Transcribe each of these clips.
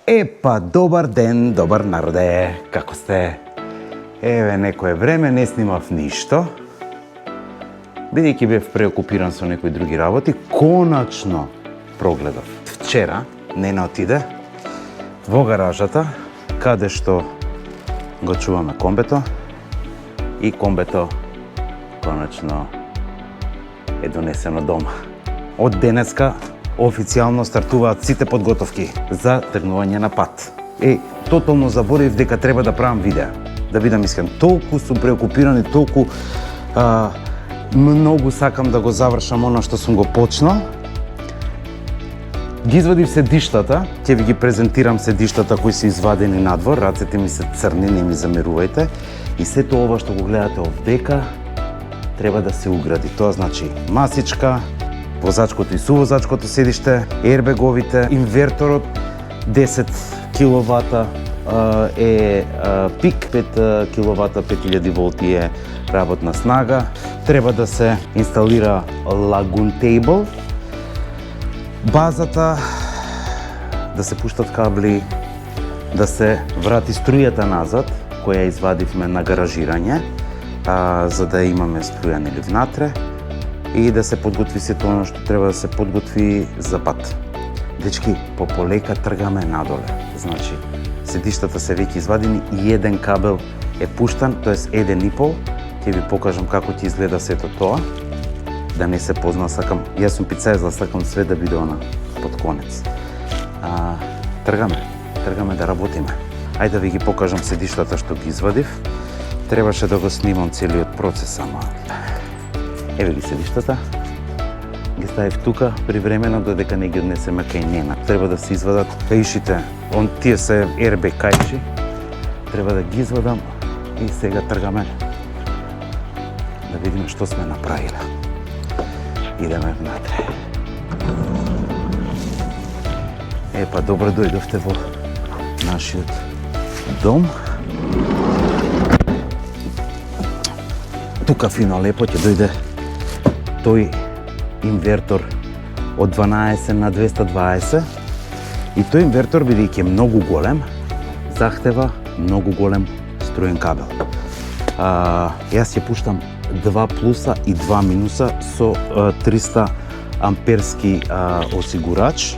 Епа, добар ден, добар народе, како сте? Еве, некое време не снимав ништо, бидејќи бев преокупиран со некои други работи, коначно прогледав. Вчера Нена отиде во гаражата, каде што го чуваме комбето, и комбето коначно е донесено дома. Од денеска официјално стартуваат сите подготовки за тргнување на пат. Тотално заборив дека треба да правам видеа. Да бидам искрен, толку сум преокупиран и толку многу сакам да го завршам она што сум го почнал. Ги извадив седиштата, ќе ви ги презентирам седиштата кои се извадени надвор, рацете ми се црни, не ми замерувајте. И сето ова што го гледате овдека треба да се угради. Тоа значи масичка, возачкото и сувозачкото седиште, ербеговите, инверторот 10 киловата е пик, 5 киловата 5000 волти е работна снага. Треба да се инсталира лагун тейбл, базата, да се пуштат кабли, да се врати струјата назад, која извадивме на гаражирање, за да имаме струја нели внатре, и да се подготви сето оно што треба да се подготви за пат. Дечки, полека тргаме надоле. Значи, седиштата се веќе извадени и еден кабел е пуштан, тоест 1,5. Ќе ви покажам како ќе изгледа сето тоа. Да не се позна, сакам, јас сум пицајзла, сакам све да биде она под конец. Тргаме да работиме. Ајде да ви ги покажам седиштата што ги извадив. Требаше да го снимам целиот процес, ама еве ги седиштата. Ги ставив тука привремено додека не ги однесеме кај Нена. Треба да се извадат каишите, тие се РБ каиши. Треба да ги извадам и сега тргаме да видиме што сме направиле. Идеме внатре. Епа, добро дојдовте во нашиот дом. Тука фино лепо ќе дојде тој инвертор од 12 на 220 и тој инвертор, бидејќи е многу голем, захтева многу голем струен кабел. Јас ќе пуштам 2 плюса и 2 минуса со 300 амперски осигурач,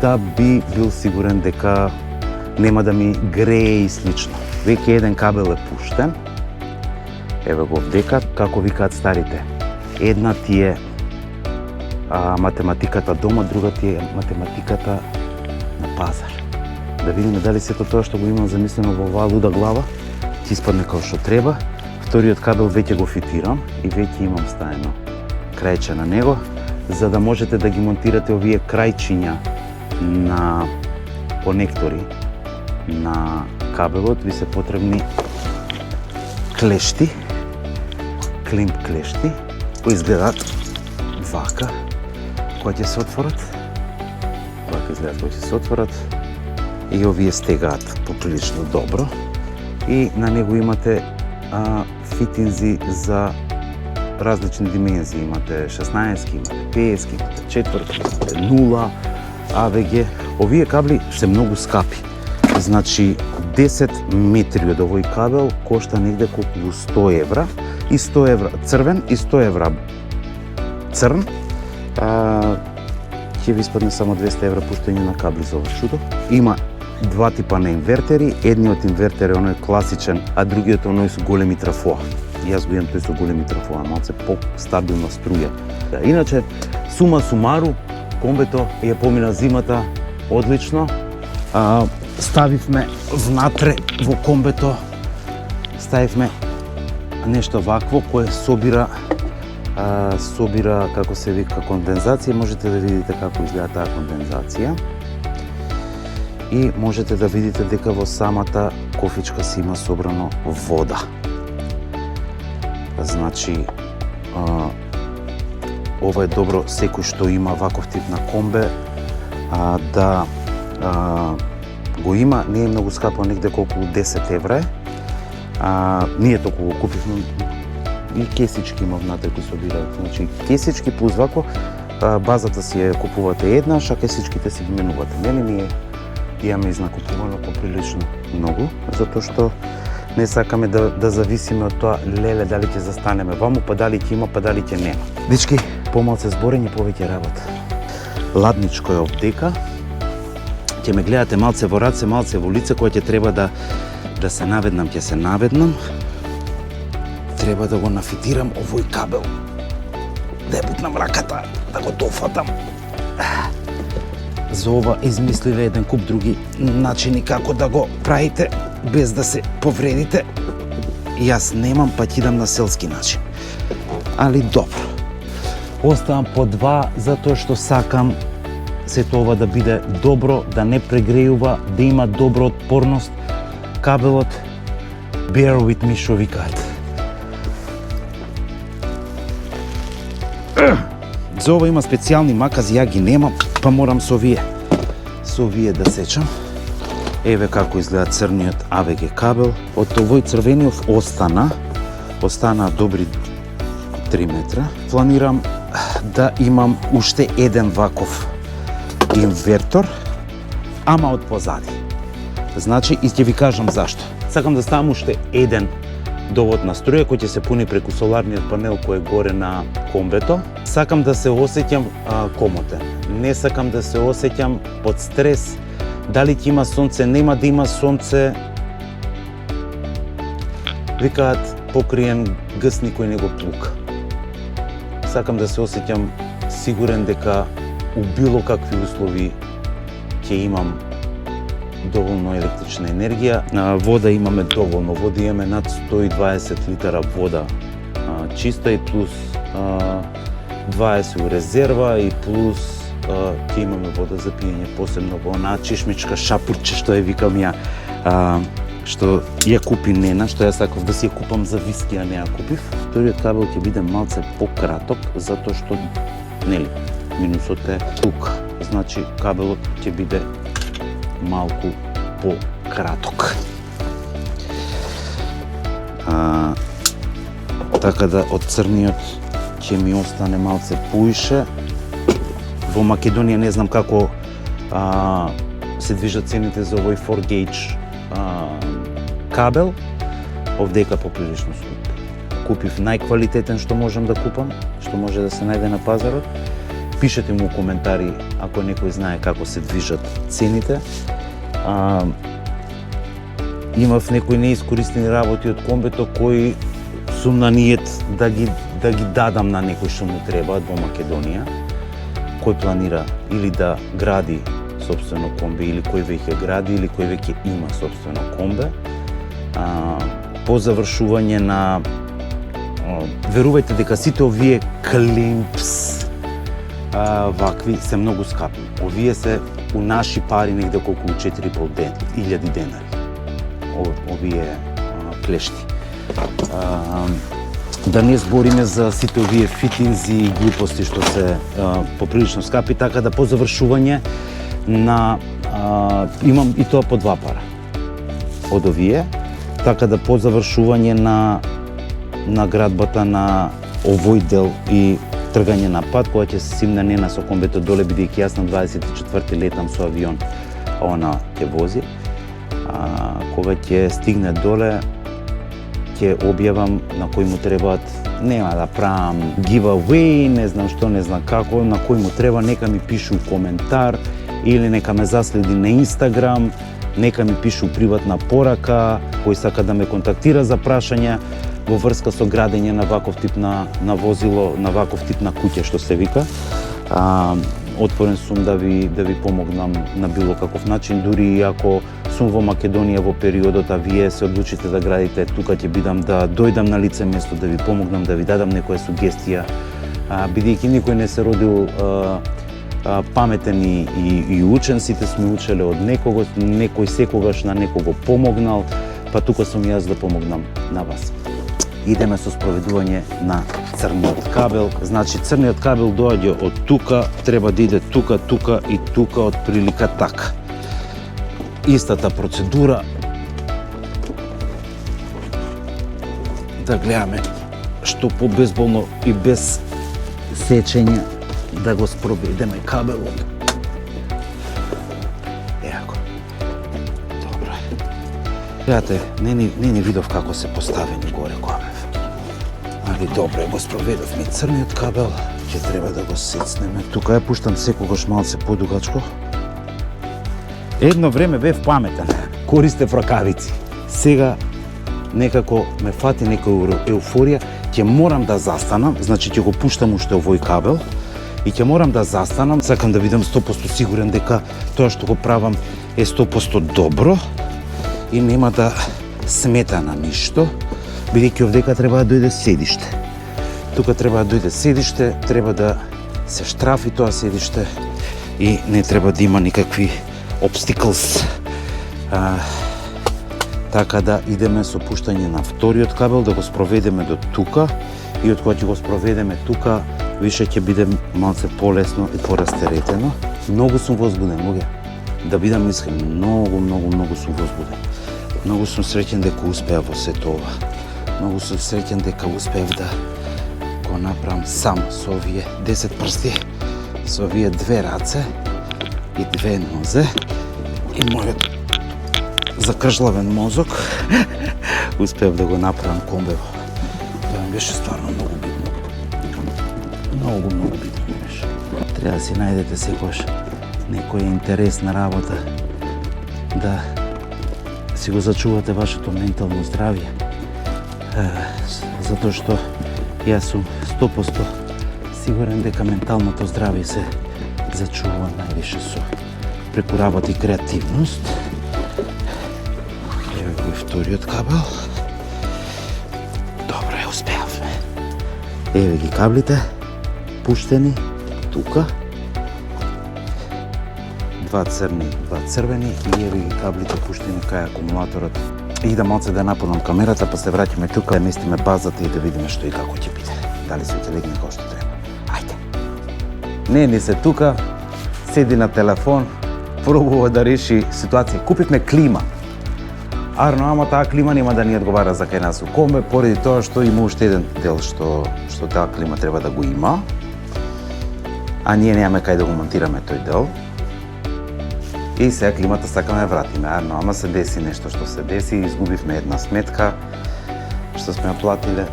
да би бил сигурен дека нема да ми грее и слично. Веќе еден кабел е пуштен. Еве го овдека, како викаат старите. Една ти е математиката дома, друга ти е математиката на пазар. Да видиме дали сето тоа што го имам замислено во оваа луда глава ќе испадне како што треба. Вториот кабел веќе го фитирам и веќе имам ставено крајче на него, за да можете да ги монтирате овие крајчиња на конектори на кабелот. Ви се потребни клешти, климп клешти, кои изгледаат вака, кои ќе се отворат. Вака изгледаат кои ќе се отворат и овие стегаат поприлично добро. И на него имате фитинзи за различни димензии. Имате 16, имате 50, имате 4, имате 0, АВГ. Овие кабли се многу скапи. Значи, 10 метри од овој кабел кошта негде околу 100 евра. И 100 евра црвен и 100 евра црн. Ќе ви испадне само 200 евра пуштање на кабли за ова чудо. Има два типа на инвертери. Едниот инвертер е оној класичен, а другиот е оној со големи трафоа. Јас го имам тој со големи трафоа, малце по-стабилна струја. Иначе, сума сумару, комбето ја помина зимата одлично. Ставивме внатре во комбето, ставивме нешто вакво кое собира како се вика кондензација. Можете да видите како изгледа таа кондензација и можете да видите дека во самата кофичка си има собрано вода. Значи, ова е добро секој што има ваков тип на комбе да го има. Не е многу скапо, негде околу 10 евра е. Ние толку го купивме и кесички има внатре кои собираат. Значи, кесички плюс вако, базата си ја купувате еднаш, а кесичките си ги менувате. Нели ние имаме изнакупувано поприлично многу, затоа што не сакаме да зависиме од тоа леле дали ќе застанеме ваму, па дали ќе има, па дали ќе нема. Дечки, помалце зборење, повеќе работа. Ладничко е овдека. Ќе ме гледате малце во раце, малце во лице, која ќе треба да се наведнам, ќе се наведнам. Треба да го нафитирам овој кабел. Да ја бутнам раката, да го дофатам. За ова измислиле еден куп други начини како да го правите без да се повредите. Јас немам, па ќе идам на селски начин. Али добро. Оставам по два затоа што сакам сето ова да биде добро, да не прегрејува, да има добра отпорност кабелот. Bear with me, што викаат. За ова има специјални макази, ја ги немам, па морам со овие да сечам. Еве како изгледа црниот AVG кабел. Од овој црвениот остана добри 3 метра. Планирам да имам уште еден ваков инвертор, ама од позади. Значи, и ќе ви кажам зашто. Сакам да ставам уште еден довод на струја кој ќе се пуни преку соларниот панел кој е горе на комбето. Сакам да се осеќам комотен. Не сакам да се осеќам под стрес. Дали ќе има сонце, нема да има сонце. Викаат покриен гъс никој не го плука. Сакам да се осеќам сигурен дека у било какви услови ќе имам доволно електрична енергија. На вода имаме доволно. Вода имаме над 120 литара вода чиста и плюс 20 у резерва и плюс ќе имаме вода за пиење, посебно во онаа чешмичка шапурче што ја викам ја, што ја купи Нена, што ја сакав да си ја купам за виски, а не ја купив. Вториот кабел ќе биде малце пократок, затоа што нели минусот е тука. Значи кабелот ќе биде малку пократок. Така да од црниот ќе ми остане малце поише. Во Македонија не знам како се движат цените за овој 4 gauge кабел. Овдека поприлично скуп. Купив најквалитетен што можам да купам, што може да се најде на пазарот. Пишете му коментари ако некој знае како се движат цените. Имав некои неискористени работи од комбето кои сум на ниет да ги дадам на некој што му требаат во Македонија, кој планира или да гради сопствено комбе, или кој веќе гради, или кој веќе има сопствено комбе. По завршување на верувајте дека сите овие климпс вакви се многу скапи. Овие се у наши пари негде колку 4.500 денари. Овие клешти. Да не збориме за сите овие фитинзи и глупости што се поприлично скапи, така да по завршување на имам и тоа по 2 пара од овие, така да по завршување на градбата на овој дел и тргање на пат, кога ќе се симна Нена со комбето доле, бидејќи јас на 24 летам со авион, а она ќе вози. Кога ќе стигне доле, ќе објавам на кој му требаат, нема да правам giveaway, не знам што, не знам како, на кој му треба, нека ми пишу коментар или нека ме заследи на Инстаграм, нека ми пишу приватна порака, кој сака да ме контактира за прашања во врска со градење на ваков тип на возило, на ваков тип на куќа што се вика. Отворен сум да ви помогнам на било каков начин, дури и ако сум во Македонија во периодот, а вие се одлучите да градите, тука ќе бидам да дојдам на лице место, да ви помогнам, да ви дадам некоја сугестија, бидејќи никој не се родил паметен и учен, сите сме учеле од некого, некој секогаш на некого помогнал, па тука сум јас да помогнам на вас. Идеме со спроведување на црниот кабел. Значи, црниот кабел доаѓа од тука, треба да иде тука, тука и тука, од прилика така. Истата процедура. Да гледаме што побезболно и без сечење да го спроведеме кабелот. Еако. Гледате, не ни видов како се поставени горе кабел. Али добре, го спроведовме црниот кабел, ќе треба да го сецнеме. Тука ја пуштам секогаш малце подугачко. Едно време бев паметен, користев ракавици. Сега некако ме фати некоја еуфорија, ќе морам да застанам, значи ќе го пуштам уште овој кабел и ќе морам да застанам, сакам да бидам 100% сигурен дека тоа што го правам е 100% добро и нема да смета на ништо, бидејќи овдека треба да дојде седиште. Тука треба да дојде седиште, треба да се штрафи тоа седиште и не треба да има никакви obstacles. Така да идеме со пуштање на вториот кабел, да го спроведеме до тука и од кога ќе го спроведеме тука, више ќе биде малце полесно и порастеретено. Многу сум возбуден, луѓе. Да бидам искрен, многу сум возбуден. Многу сум среќен дека успеав во сето ова. Многу сум среќен дека успеав да го направам сам со овие 10 прсти, со овие 2 раце и 2 нозе и мојот закржлавен мозок. Успеав да го направам комбево. Тоа ми беше стварно многу битно. Многу битно ми беше. Треба да си најдете секојаш некоја интересна работа, да си го зачувате вашето ментално здравје. Затоа што јас сум 100% сигурен дека менталното здравје се зачува највише преку работа и креативност. Еве го и вториот кабел. Добре, успеавме. Еве ги каблите, пуштени тука. 2 црни, 2 црвени и еве ги каблите пуштени кај акумулаторот. И да малце да напунам камерата, па се враќаме тука, да местиме базата и да видиме што и како ќе биде. Дали се ќе легне како што треба. Ајде. Не се тука, седи на телефон, пробува да реши ситуација. Купивме клима. Арно, ама таа клима нема да ни одговара за кај нас у комбе, поради тоа што има уште еден дел што таа клима треба да го има, а ние немаме кај да го монтираме тој дел. И сега климата сакаме да вратиме, арно, ама се деси нешто што се деси, изгубивме една сметка што сме ја платиле.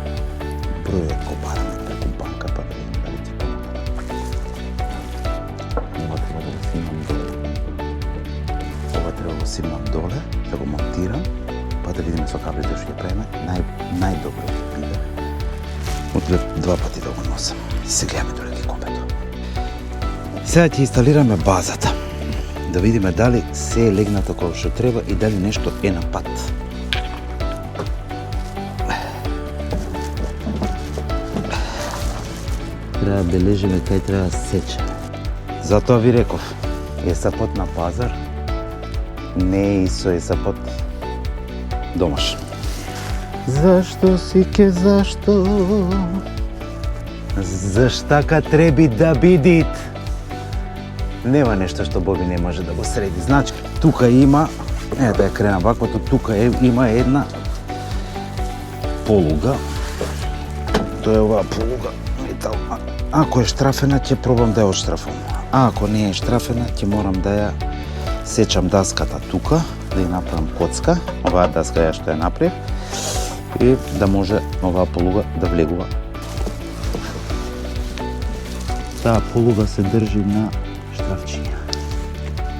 Бројот го бараме преку банка, па да видим дали ќе помогне. Ова треба да го симам доле. Ова треба да го симам доле, да го монтирам, па да видиме со каблите што ќе правиме. Најдобро ќе биде од 2 пати да го носам. И се гледаме доле ки комбето. Сега ќе инсталираме базата. Да видиме дали се е легнато како што треба и дали нешто е на пат. Треба да бележиме кај треба да сечеме. Затоа ви реков, есапот на пазар не е и со есапот домаш. Зашто си ке зашто? Заштака треби да бидит? Нема нешто што Боби не може да го среди. Значи, тука има, да ја крена ваквото, тука има една полуга. Тоа е оваа полуга метал. Ако е штрафена, ќе пробам да ја отштрафам. А ако не е штрафена, ќе морам да ја сечам даската тука, да ја направам коцка, оваа даска ја што ја направив, и да може оваа полуга да влегува. Таа полуга се држи на штрафчиња.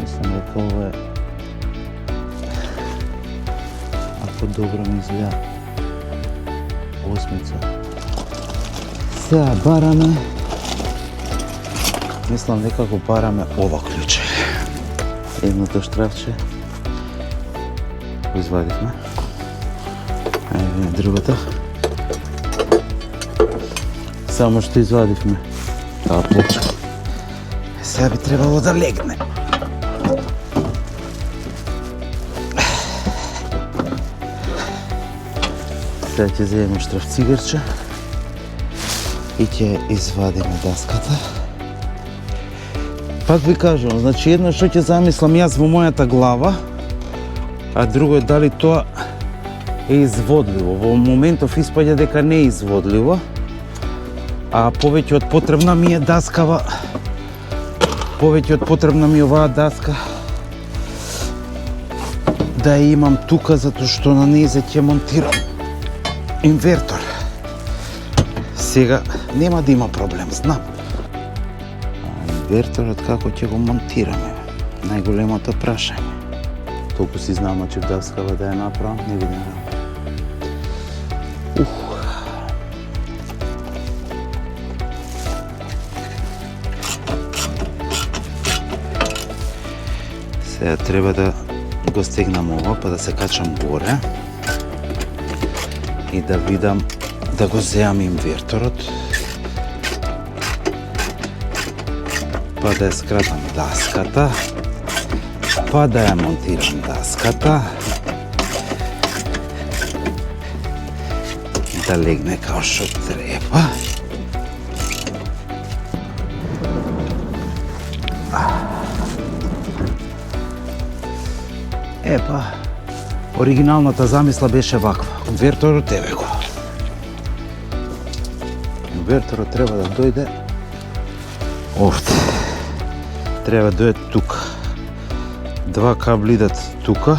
Мислам дека ова е, ако добро ми изгледа, 8. Сега бараме, мислам дека го бараме ова клуче. Едното штрафче го извадивме. Ајде другата. Само што извадивме таа плочка. Сега би требало да легне. Сега ќе земеме штрафцигарче и ќе извадиме даската. Пак ви кажувам, значи едно што ќе замислам јас во мојата глава, а друго е дали тоа е изводливо. Во моментов испаѓа дека не е изводливо, а повеќе од потребна ми е даскава. Повеќе од потребна ми оваа даска да ја имам тука, затоа што на незе ќе монтирам инвертор. Сега нема да има проблем, знам. Инверторот како ќе го монтираме? Најголемото прашање. Толку си знам, че вдавскава да ја направам, не видам работа. Сега треба да го стегнам ова, па да се качам горе и да видам да го земам инверторот, па да ја скратам даската, па да ја монтирам даската, да легне као што треба. Епа, оригиналната замисла беше ваква. Инверторот еве го. Инверторот треба да дојде овде. Треба да дојде тука. Два кабли идат тука.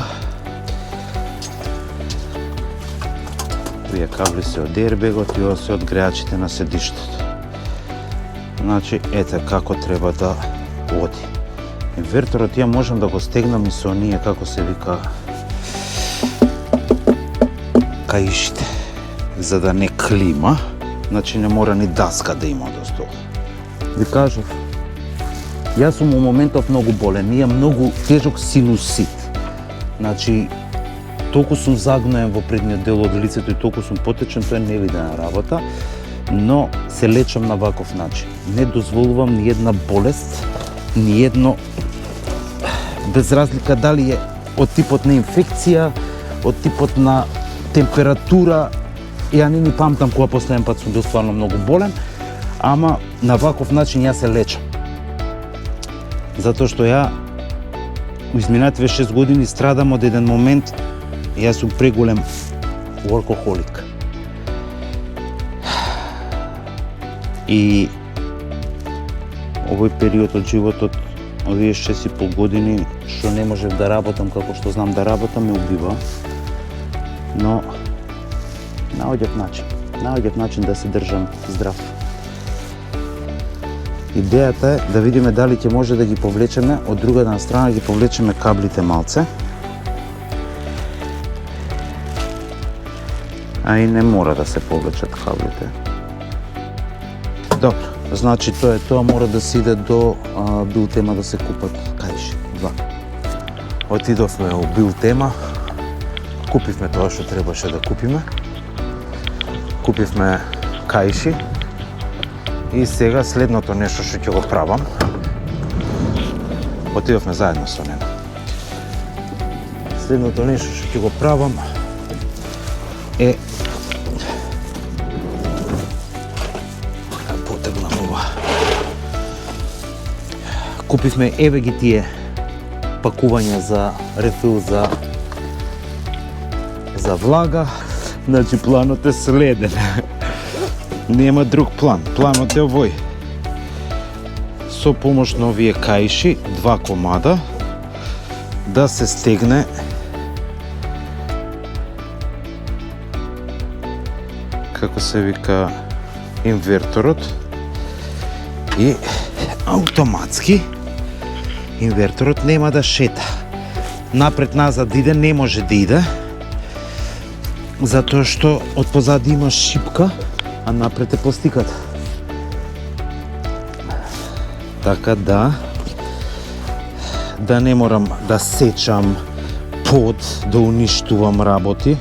Овие кабли се од ербегот и ова се од греачите на седиштето. Значи, ете како треба да оди. Инверторот ја можам да го стегнам и со оние, како се вика, каишите, за да не клима, значи не мора ни даска да има до стола. Ви кажав, јас сум во моментов многу болен, имам многу тежок синусит. Значи, толку сум загноен во предниот дел од лицето и толку сум потечен, тоа е невидена работа, но се лечам на ваков начин. Не дозволувам ни една болест, ни едно, без разлика дали е од типот на инфекција, од типот на температура, ја не ни памтам кога последен пат сум бил стварно многу болен, ама на ваков начин јас се лечам. Затоа што ја изминативе 6 години страдам од еден момент, јас сум преголем алкохолик. И овој период од животот, овие 6,5 години, што не можев да работам како што знам да работам, ме убива. Но наоѓав начин да се држам здрав. Идејата е да видиме дали ќе може да ги повлечеме, од другата страна ги повлечеме каблите малце. А и не мора да се повлечат каблите. Добро, значи тоа мора да се иде до Билтема да се купат каиши. 2. Отидовме во Билтема, купивме тоа што требаше да купиме. Купивме каиши и сега следното нешто што ќе го правам. Отидовме заедно со неа. Следното нешто што ќе го правам е потегнам ова. Купивме еве ги тие пакувања за рефил за влага. Значи планот е следен. Нема друг план. Планот е овој. Со помош на овие каиши, 2 комада, да се стегне како се вика инверторот и автоматски инверторот нема да шета. Напред-назад иде, не може да иде, затоа што од позади има шипка, а напред е пластиката. Така да не морам да сечам под, да уништувам работи,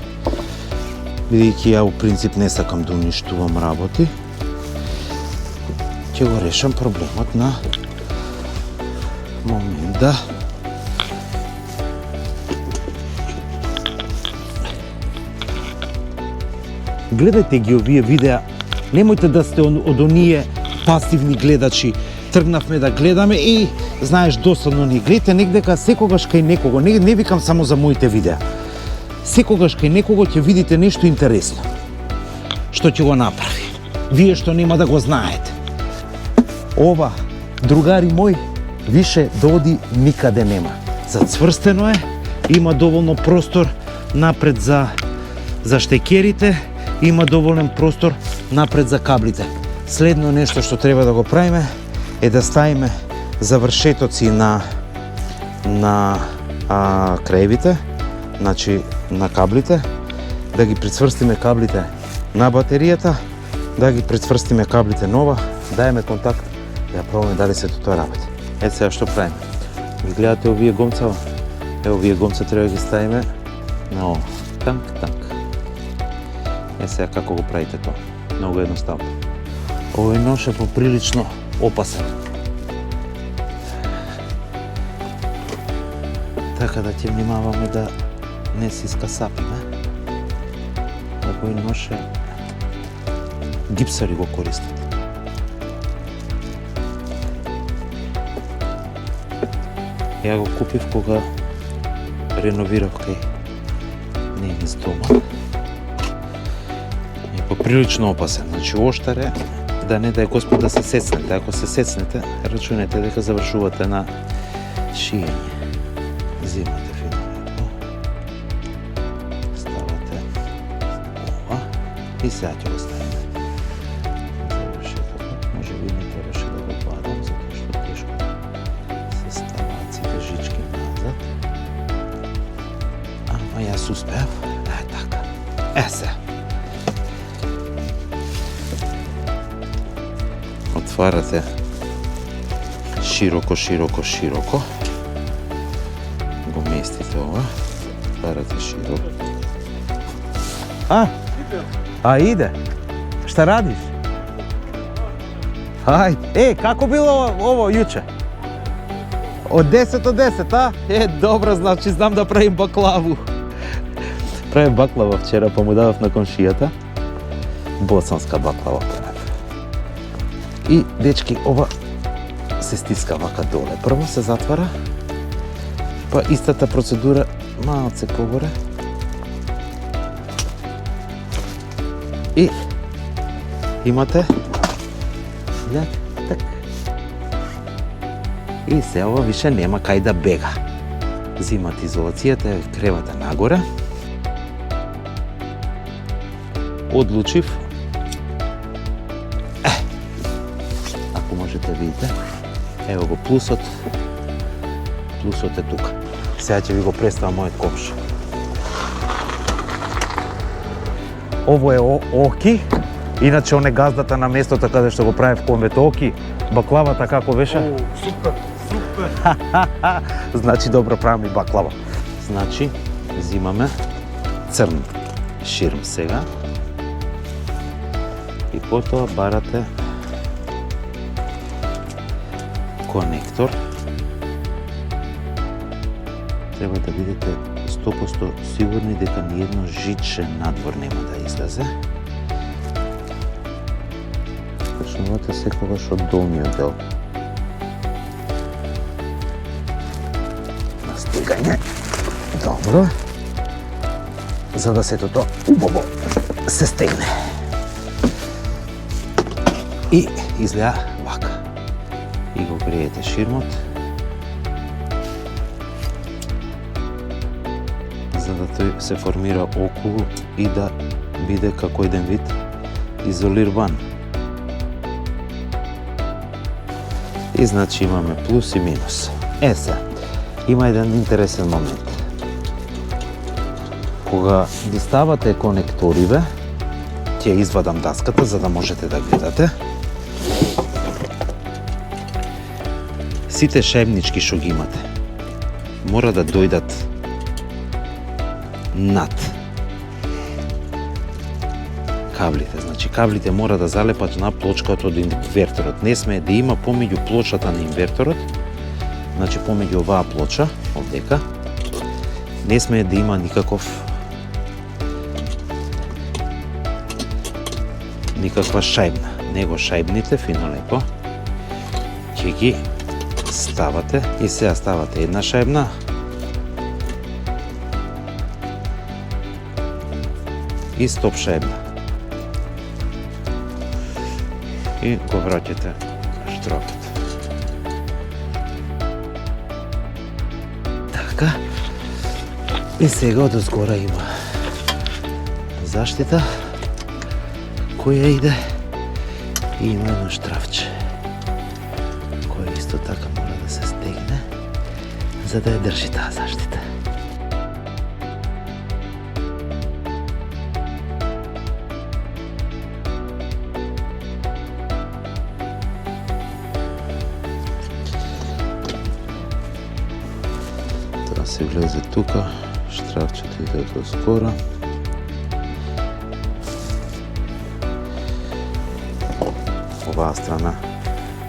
бидејќи ја у принцип не сакам да уништувам работи. Ќе го решам проблемот на момент да гледајте ги овие видеа, немојте да сте од оние пасивни гледачи. Тргнавме да гледаме и, знаеш, досадно ни гледате, негдека секогаш кај некого, не викам само за моите видеа, секогаш кај некого ќе видите нешто интересно, што ќе го направи, вие што нема да го знаете. Ова, другари мои, више да оди никаде нема. Зацврстено е има доволно простор напред за штекерите, има доволен простор напред за каблите. Следно нешто што треба да го правиме е да ставиме завршетоци на краевите, значи на каблите, да ги прицврстиме каблите на батеријата, да ги прицврстиме каблите нова, даеме контакт, да пробаме дали се тоа работи. Ето сега што правиме. Ги гледате овие гомцава? Ево овие гомца треба да ги ставиме на ова. Танк. Сега како го правите тоа? Многу едноставно. Овој нож е поприлично опасен. Така да ќе внимаваме да не се искасапиме. Овој нож е гипсари го користат. Ја го купив кога реновирав кај нејниз дома. Е поприлично опасен. Значи оштар е да не дај Господ да се сецнете. Ако се сецнете, рачунете дека завршувате на шиење. Зимате фино. Ставате ова и сега ќе го ставите. Завршетото. Може би не требаше да го бадам, затоа што тешко се ставаат сите жички назад. Ама јас успеав. Така. Се. Отварате широко. Го местите ова. Отварате широко. Иде. Шта радиш? Ајде. Како било ово јуче? Од 10 од 10, а? Добро, значи знам да правим баклаву. Правим баклава вчера, па му дадов на комшијата. Босанска баклава правим. И, дечки, ова се стиска вака доле. Прво се затвара, па истата процедура малце погоре. И имате, гледате, така. И се ова више нема кај да бега. Зимате изолацијата, кревата нагоре. Одлучив. Ако можете видите, ево го плюсот. Плюсот е тука. Сега ќе ви го представам мојот комшо. Ово е Оки. Иначе он е газдата на местото каде што го правев конвето Оки. Баклавата како беше? Супер. Значи добро правам и баклава. Значи, взимаме црн ширм сега. И потоа барате конектор. Треба да бидете 100% сигурни дека ниедно жиче надвор нема да излезе. Почнувате секогаш од долниот дел. Настигање. Добро. За да сето тоа убаво се стегне. И изгледа вака. И го греете ширмот. За да тој се формира околу и да биде како еден вид изолиран. И значи имаме плюс и минус. Се, има еден интересен момент. Кога ги ставате конекториве, ќе извадам даската за да можете да гледате. Сите шајбнички што ги имате мора да дојдат над каблите. Значи каблите мора да залепат на плочката од инверторот. Не смее да има помеѓу плочата на инверторот, значи помеѓу оваа плоча овдека, не смее да има никаква шајбна. Него шајбните фино лепо ќе ги ставате и сега ставате една шајбна и стоп шајбна. И го враќате штропот. Така. И сега од згора има заштита која иде и има едно штрафче која исто така мора да се стегне за да ја држи таа заштита. Тоа се влезе тука, штрафчето иде од згора. Оваа страна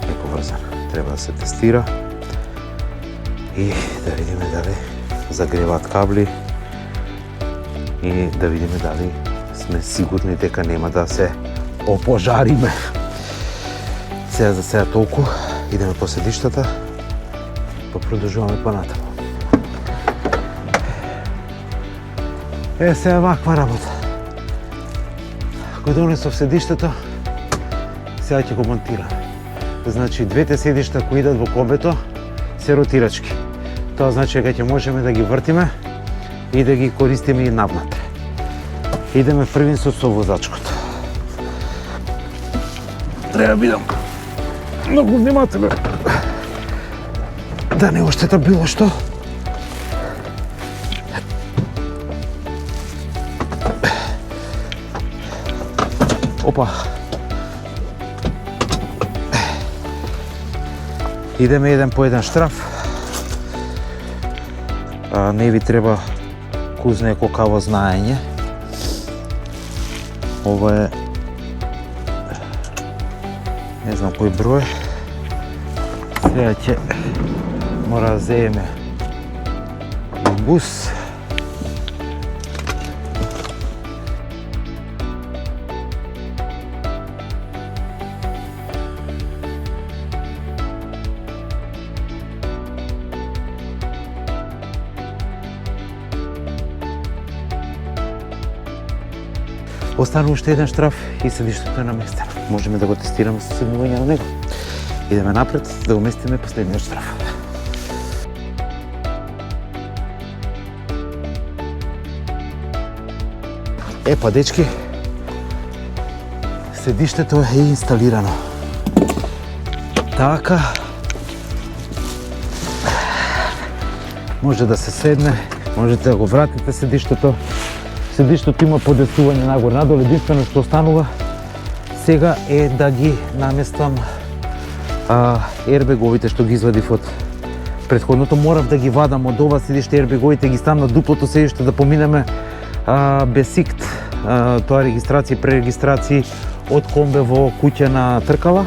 е поврзана. Треба да се тестира и да видиме дали загреваат кабли и да видиме дали сме сигурни дека нема да се опожариме. Сега за сега толку. Идеме по седиштата, па продолжуваме понатаму. Сега ваква работа. Го донесов седиштето, сега ќе го монтираме. Значи, двете седишта кои идат во комбето се ротирачки. Тоа значи дека ќе можеме да ги вртиме и да ги користиме и навнатре. Идеме првин со совозачкото. Треба бидам многу внимателен да не оштета било што. Опа. Идеме еден по еден штраф. Не ви треба кузне кокаво знаење. Ова е не знам кој број. Сега ќе мора да земе бус. Остана уште еден штраф и седиштето е наместено. Можеме да го тестираме со седнување на него. Идеме напред да го местиме последниот штраф. Па дечки, седиштето е инсталирано. Така. Може да се седне, можете да го вратите седиштето. Седиштето има подесување нагоре надолу, единствено што останува сега е да ги наместам ербеговите што ги извадив од претходното. Морав да ги вадам од ова седиште ербеговите, ги ставам на дуплото седиште да поминеме без сикт, тоа регистрација и пререгистрација од комбе во куќа на тркала.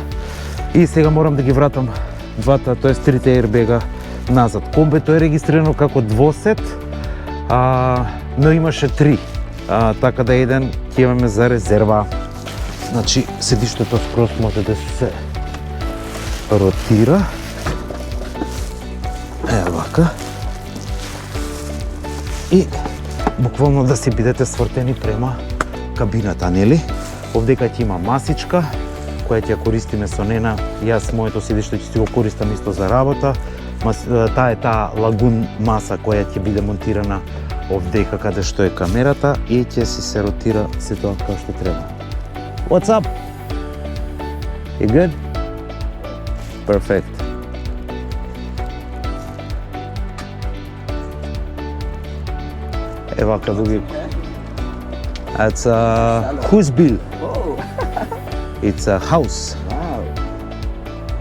И сега морам да ги вратам двата, тоест трите ербега назад. Комбето е регистрирано како двосет, но имаше три. Така да еден ќе имаме за резерва. Значи, седиштето скроз може да се ротира. Вака. И буквално да си бидете свртени према кабината, нели? Овдека ќе има масичка, која ќе ја користиме со нена. Јас моето седиште ќе си го користам исто за работа. Таа е таа лагун маса која ќе биде монтирана овдека каде што е камерата и ќе се ротира се тоа како што треба. What's up? You good? Perfect. Вака дуги. It's whose bill? It's a house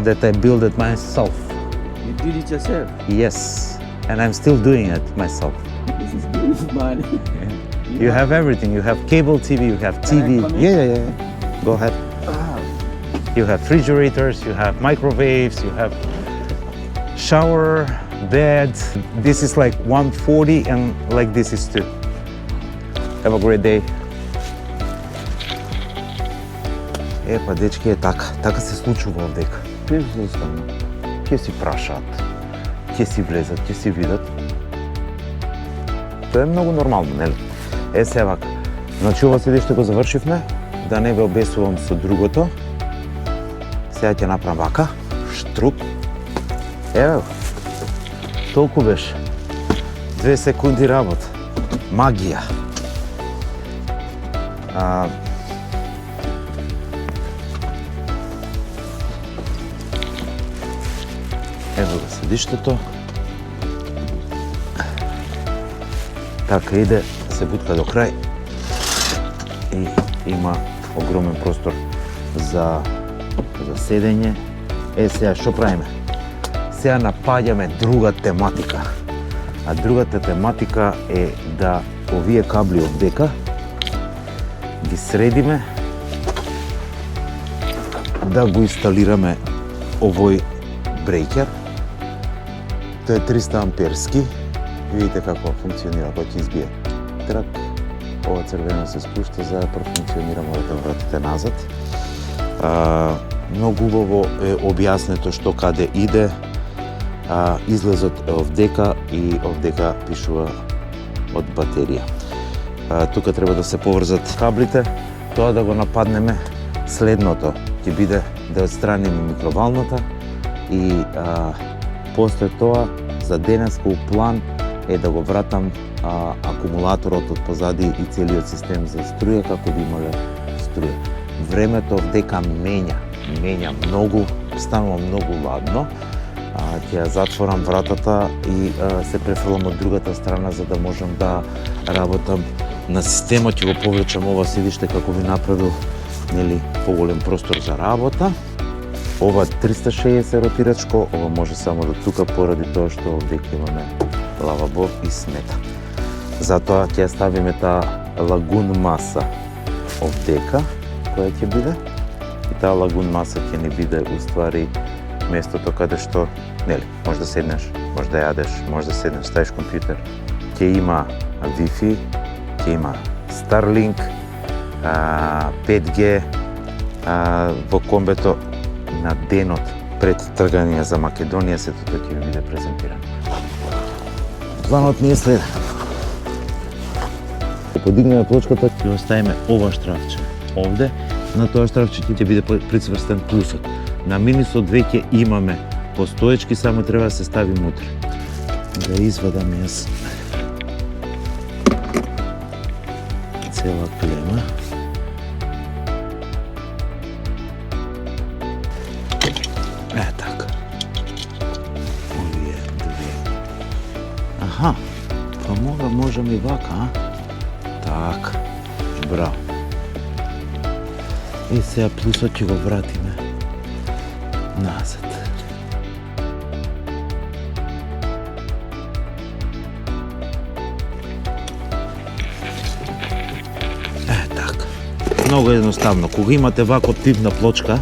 that I built it myself. You did it yourself? Yes, and I'm still doing it myself. This is beautiful, man. You have everything. You have cable TV, you have TV. Yeah. Go ahead. Wow. You have refrigerators, you have microwaves, you have shower, bed. This is like 140 and like this is too. Have a great day. Па дечки е така се случува овдека. Безусловно. Ќе си прашаат, ќе си влезат, ќе си видат. Тоа е многу нормално, нели? Се вака. Значи ова седиште го завршивме, да не ве обесувам со другото. Сега ќе направам вака, штруп. Еве го. Толку беше. 2 секунди работа. магија. Ево го седиштето. Така иде, се бутка до крај и има огромен простор за седење. Сега што правиме? Сега напаѓаме друга тематика. А другата тематика е да овие кабли од дека ги средиме, да го инсталираме овој брейкер. Тој е 300 амперски. Видите како функционира, кога ќе избие трак. Ова црвено се спушта за да профункционира, можете да вратите назад. Многу убаво е објаснето што каде иде. Излезот е овдека и овдека пишува од батерија. Тука треба да се поврзат каблите, тоа да го нападнеме. Следното ќе биде да отстраниме микровалната и после тоа за денеска план е да го вратам акумулаторот од позади и целиот систем за струја како би имале струја. Времето овдека менја многу, станува многу ладно. Ќе ја затворам вратата и се префрлам од другата страна за да можам да работам на системот. Ќе го повлечам ова седиште како би направил, нели, поголем простор за работа. Ова 360 ротирачко, ова може само до тука поради тоа што овдека имаме лавабо и смета. Затоа ќе ставиме таа лагун маса овдека, која ќе биде. И таа лагун маса ќе не биде уствари местото каде што, нели, може да седнеш, може да јадеш, може да седнеш, ставиш компјутер. Ќе има Wi-Fi, ќе има Starlink, 5G во комбето. На денот пред тргање за Македонија сето тоа ќе ви биде презентирано. Планот ни е следен. Подигнеме плочката, ќе оставиме ова штрафче овде. На тоа штрафче ќе биде прицврстен плюсот. На минусот веќе имаме постоечки, само треба да се стави внутре. Да извадам јас цела клема. Така. Овие две. Аха, па можеме и вака, а? Така. Браво. И сега плюсот ќе го вратиме назад. Така. Многу едноставно. Кога имате ваков тип на плочка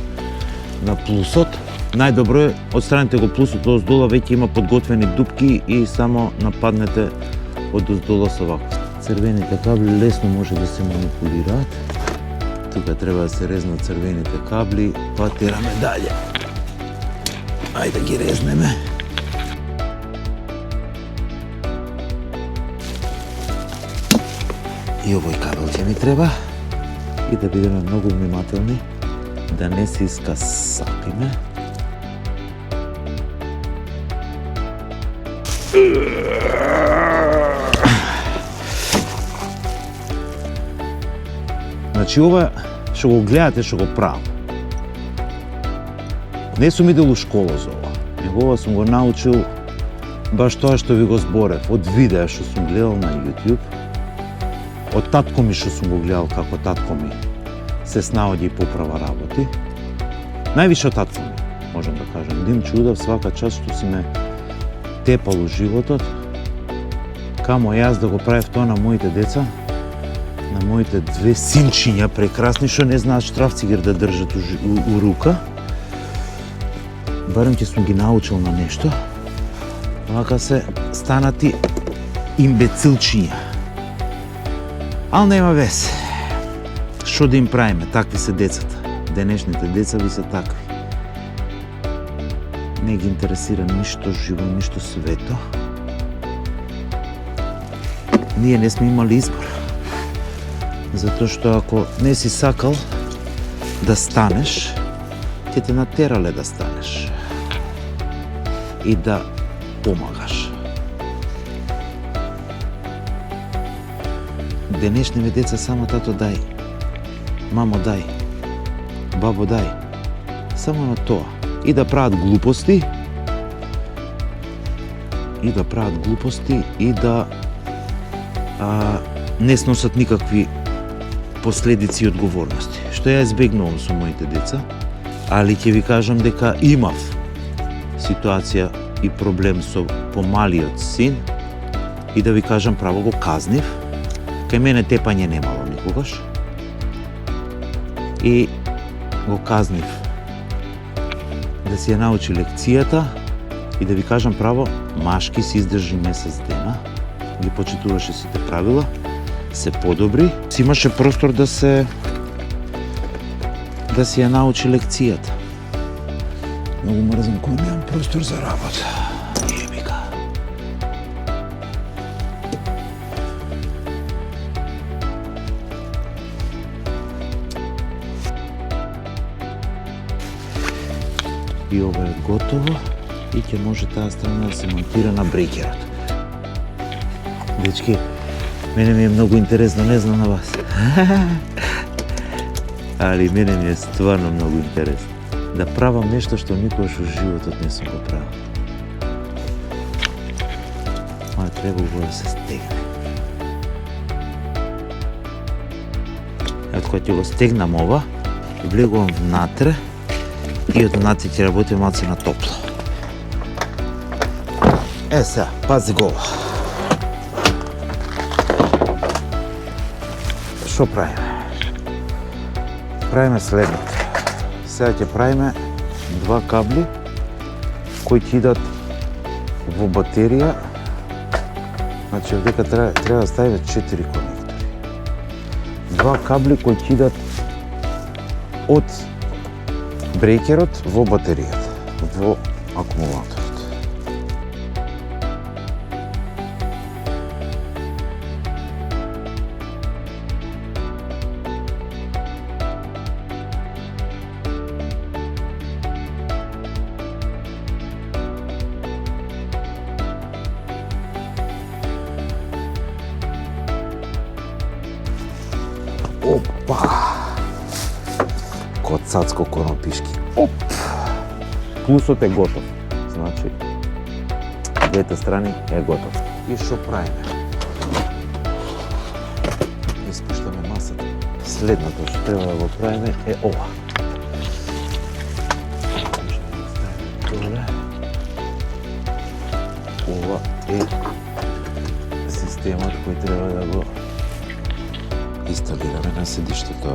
на плюсот, најдобро е отстраните го плюсот од оздола, веќе има подготвени дупки и само нападнете од оздола со вакво. Црвените кабли лесно може да се манипулираат. Тука треба да се резнат црвените кабли, па тераме далje. Ајде ги резнеме. И овој кабел ќе ни треба. И да бидеме многу внимателни да не се искасапиме. Значи ова што го гледате, што го правам. Не сум идел у школа за ова. Него ова сум го научил баш тоа што ви го зборев, од видеа што сум гледал на YouTube, од татко ми што сум го гледал како татко ми се снаоѓа и поправа работи. Највише од татко ми, можам да кажам. Дим чудав свака час што си ме тепал у животот. Камо јас да го правев тоа на моите деца, на моите две синчиња прекрасни што не знаат штрафцигер да држат у рука. Барем ќе сум ги научил на нешто. Вака се станати имбецилчиња. Ал нема вез. Што да им правиме? Такви се децата. Денешните деца ви се такви. Не ги интересира ништо живо, ништо свето. Ние не сме имали избор. Затоа што ако не си сакал да станеш, ќе те натерале да станеш. И да помагаш. денешниве деца само тато дај, мамо дај, бабо дај. Само на тоа. И да прават глупости, и да не сносат никакви последици и одговорности. Што ја избегнувам со моите деца, али ќе ви кажам дека имав ситуација и проблем со помалиот син и да ви кажам право го казнив. Кај мене тепање немало никогаш. И го казнив да си ја научи лекцијата и да ви кажам право, машки се издржи месец дена, ги почитуваше сите правила, се подобри, си имаше простор да си ја научи лекцијата. Многу мрзам кој немам простор за работа. Ебика. И ова е готово и ќе може таа страна да се монтира на брекерот. Дечки, мене ми е многу интересно, не знам на вас. Али мене ми е стварно многу интересно. Да правам нешто што никогаш во животот не сум го правил. Ама треба да се стегне. Ето кога ќе го стегнам ова, влегувам внатре и од внатре ќе работи малце на топло. Сега, пази го ова. Што правиме? Правиме следното. Сега ќе правиме два кабли кои ќе идат во батерија. Значи, овдека треба да ставиме 4 конектори. Два кабли кои ќе идат од брекерот во батеријата, во акумулаторот. Опа! Код цацко коропишки. Оп! Плусот е готов. Значи, двете страни е готов. И што правиме? Испуштаме масата. Следното што треба да го правиме е ова. Ова е системот кој треба да го инсталираме на седиштето.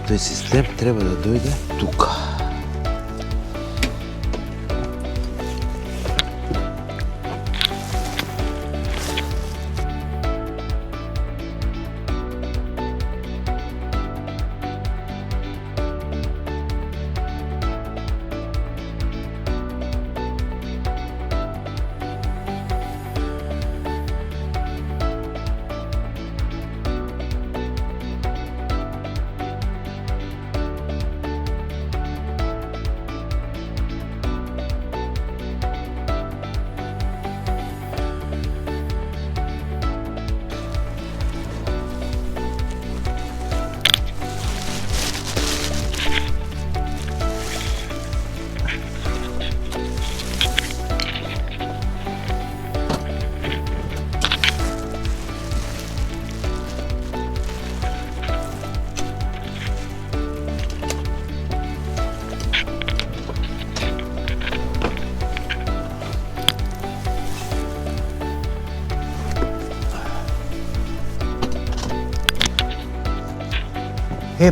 Тој систем треба да дојде тука.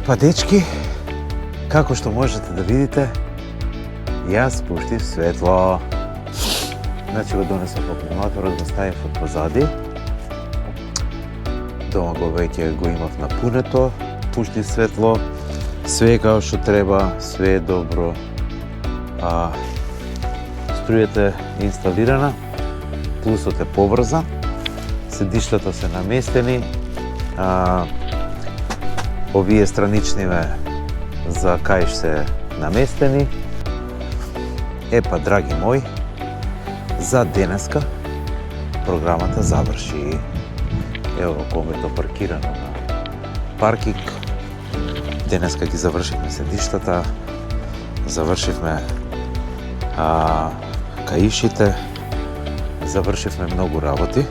Па дечки, како што можете да видите, јас пуштив светло. Значи го донесов акумулаторот, го ставив од позади. Дома го веќе го имав напунето, пуштив светло, све е како што треба, све е добро. Струјата е инсталирана, плусот е поврзан, седиштата се наместени, Овие страничниве за кај се наместени. Епа, драги мои, за денеска програмата заврши. Ево комето паркирано на паркинг. Денеска ги завршивме седиштата, завршивме каишите, завршивме многу работи.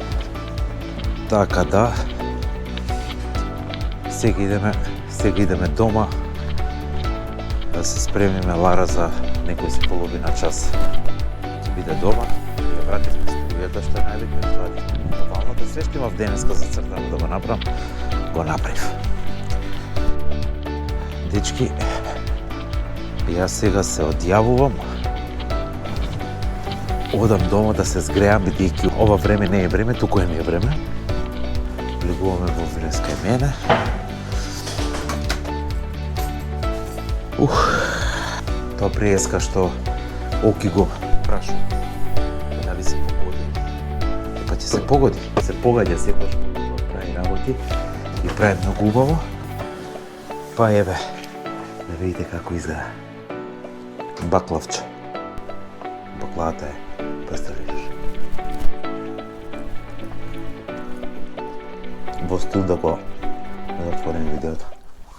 Така да, сега идеме дома да се спремиме Лара за некој си половина час. Ќе биде дома и ја вративме струјата, што е најбитно, извадивме минералната. Све што имав денеска за цртано да го направам, го направив. Дечки, јас сега се одјавувам. Одам дома да се згреам, бидејќи ова време не е време, туку е не е време. Влегуваме во врска и мене. Тоа приеска што Оки го прашу. Дали се погоди? Епа ќе се погоди. Се погаѓа секојаш го прави работи и прави многу убаво. Па еве, да видите како изгледа. Баклавче. Баклавата е представиш. Во студ да го отворим видеото.